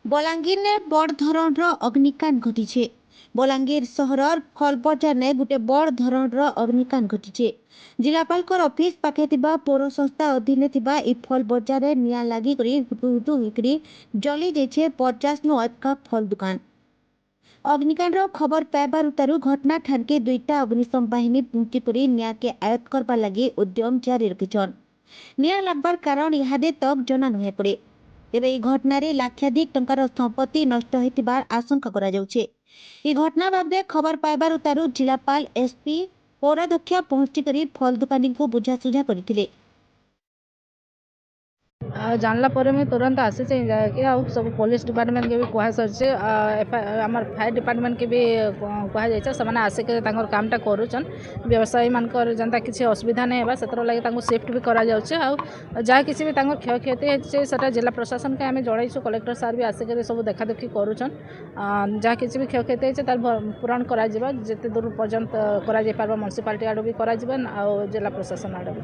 बलांगीर ने बड़ धरण अग्निकांड घटी। बलांगीर सहर फल बजार ने गोटे बड़ धरण अग्निकांड घटी। जिलापाल ऑफिस पाखे पौर संस्था अधीन इ फल बजार में निआं लागी हुटु हुटु जली जाइए 50 नु अधिक फल दुकान। अग्निकांड खबर पाइबारु घटना ठानके दुईटा अग्निशम बाहिनी पहुंची निआं के आयत्त करबा लगी उद्यम जारी रखिछन। निआं लगबार कारण इहादे तक जना नुहे पड़े। तेरे ई घटना लाक्षाधिक टंकार संपत्ति नष्ट होइतिबार आशंका करा जाउछे। ई घटना बाबदे खबर पाइबारु जिलापाल एसपी पौराध्यक्ष पहुंची फल दुकानी को बुझासुझा करथिले। जानला पर मुझे तुरंत आसी कि सब पुलिस डिपार्टमेंट के भी कह सर आम फायर डिपार्टमेंट के भी कह जाए आसिक कामटा करुचन व्यवसायी मानकर जनता किसी असुविधा नहीं है से लगे शिफ्ट भी करा जहाँ किसी भी क्षय क्षति से जिला प्रशासन के आम जड़ाई कलेक्टर सार भी आसिक सब देखा देखी करुचन जहाँ किसी भी क्षय क्षति है पूरण कर जिते दूर पर्यंत कर म्यूनिसिपालिटी आड़ भी कर जिला प्रशासन आड़ भी।